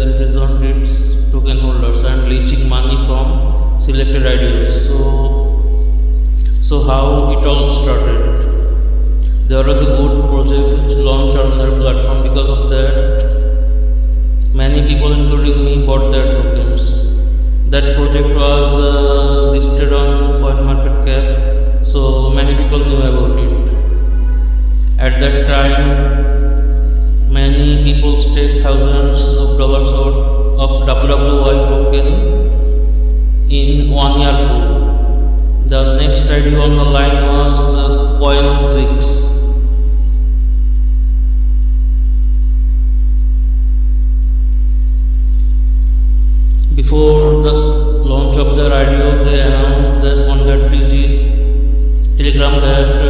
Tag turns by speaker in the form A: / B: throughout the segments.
A: imprisoned its token holders and leeching money from selected ideals. So how it all started? There was a good project which launched on their platform. Because of that, many people, including me, bought their tokens. That project was listed on CoinMarketCap, so many people knew about it. At that time, many people staked thousands of dollars of WWY token in 1 year pool. The next idea on the line was CoinZix. Before the launch of their IDO, they announced that on their Telegram that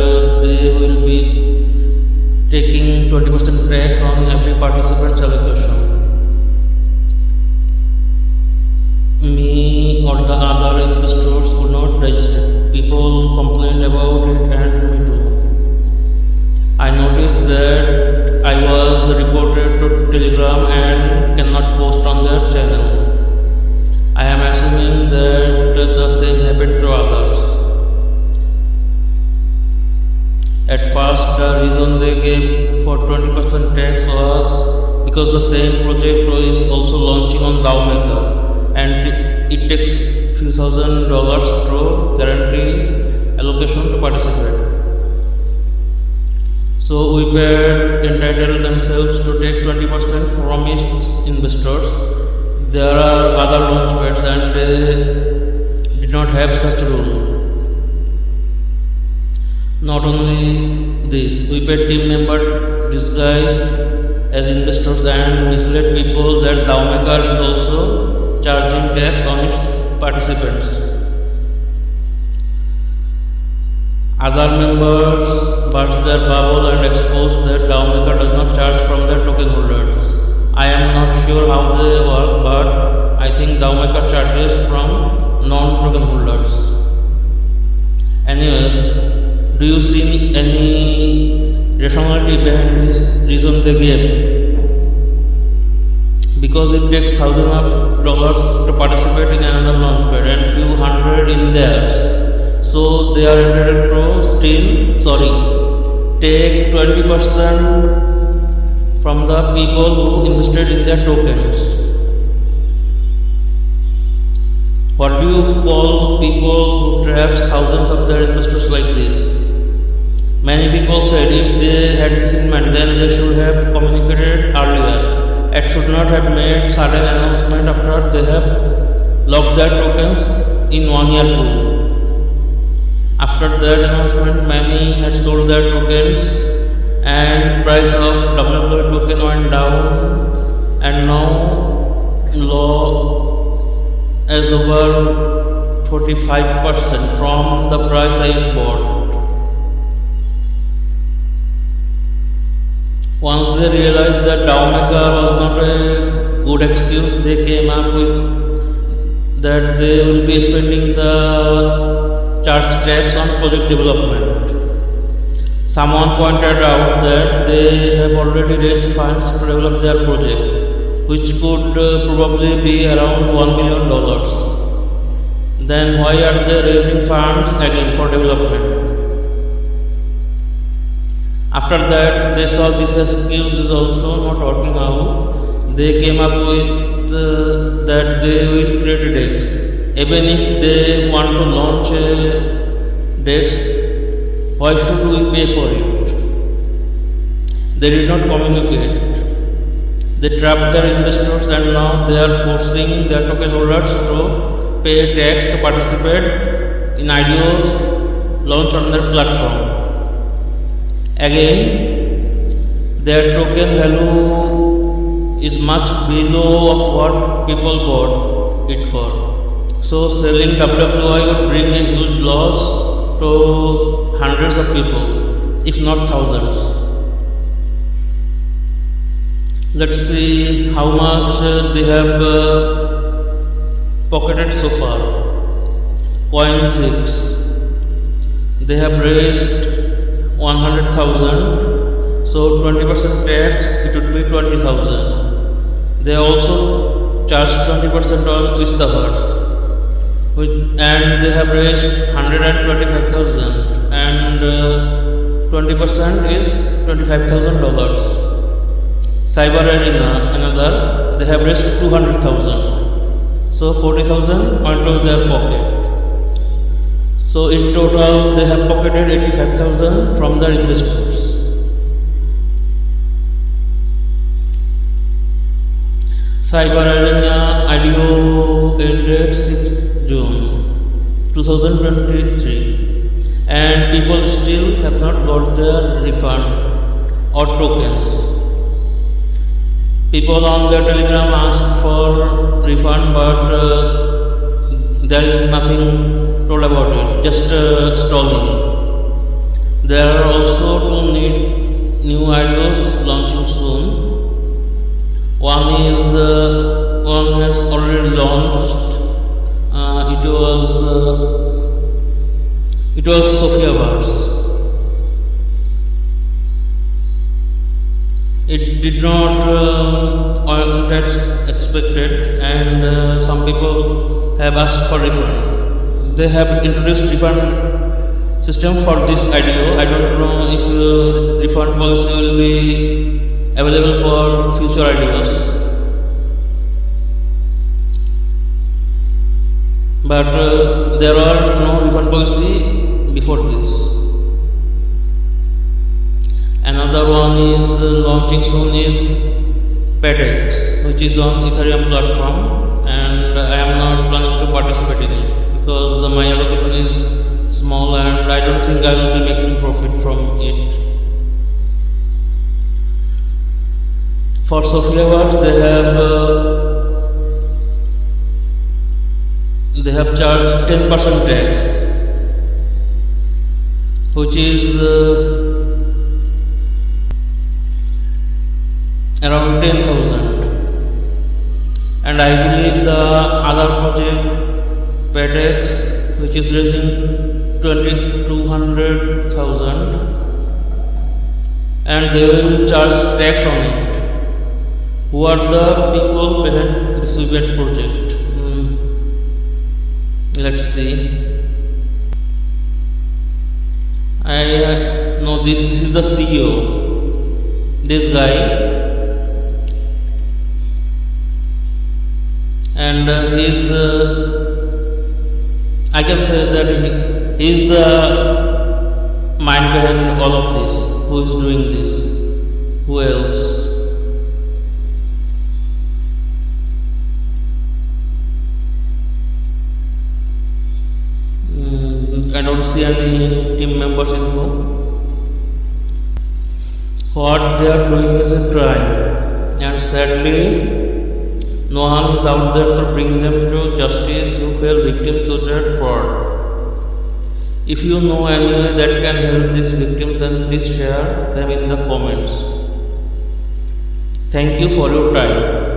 A: they will be taking 20% tax on every participant's allocation. Me or the other investors could not register. People complained about it and me too. I noticed that I was reported to Telegram and cannot post on their channel. I am assuming that the same happened to others. At first, the reason they gave for 20% tax was because the same project is also launching on DAOmaker, and it takes few $1,000s to guarantee allocation to participate. So Wepaid entitled themselves to take 20% from its investors. There are other launchpads and they did not have such rule. Not only this, Wepaid team members disguised as investors and misled people that DAOmaker is also charging tax on its participants. Other members burst their bubble and exposed that DAOmaker does not charge from their token holders. I am not sure how they work, but I think DAOmaker charges from non-token holders. Anyways, do you see any rationality behind this reason they gave? Because it takes thousands of dollars to participate in another launchpad and few hundred in theirs. So they are entitled to take 20% from the people who invested in their tokens. What do you call people who traps thousands of their investors like this? Many people said if they had this in mind, then they should have communicated earlier and should not have made sudden announcement after they have locked their tokens in 1 year pool. After that announcement, many had sold their tokens and price of WWY token went down, and now low as over 45% from the price I bought. Once they realized that DAOmaker was not a good excuse, they came up with that they will be spending the charge tax on project development. Someone pointed out that they have already raised funds to develop their project, which could probably be around $1 million. Then why are they raising funds again for development? After that, they saw this excuse is also not working out. They came up with that they will create a DEX. Even if they want to launch a DEX, why should we pay for it? They did not communicate. They trapped their investors and now they are forcing their token holders to pay tax to participate in IDOs launched on their platform. Again, their token value is much below of what people bought it for. So selling WWY would bring a huge loss to hundreds of people, if not thousands. Let's see how much they have pocketed so far. CoinZix, they have raised 100,000, so 20% tax, it would be 20,000. They also charge 20% on Vistaverse, and they have raised 125,000, and 20% is $25,000. Cyber Arena, another, they have raised 200,000, so 40,000 onto their pocket. So in total, they have pocketed 85,000 from their investors. Cyber Arena IDO ended 6th June 2023, and people still have not got their refund or tokens. People on their Telegram asked for refund, but there is nothing told about it, just stalling. There are also two new IDOs launching soon. One has already launched. It was Sophiaverse. It did not as expected, and some people have asked for refund. They have introduced refund system for this IDO. I don't know if refund policy will be available for future IDOs, but there are no refund policy before this. Another one is launching soon is PetX, which is on Ethereum platform, and I am not planning to participate in it because my allocation is small and I don't think I will be making profit from it. For Sophiaverse, they have charged 10% tax, which is around 10,000, and I believe the other project PetX, which is raising 200,000, and they will charge tax on it. Who are the people behind this Weebit project? Let's see. I know this is the CEO, this guy, and I can say that he is the mind behind all of this. Who is doing this? Who else? I don't see any team members info. What they are doing is a crime, and sadly, no one is out there to bring them to justice who fell victim to their fraud. If you know anyone that can help these victims, then please share them in the comments. Thank you for your time.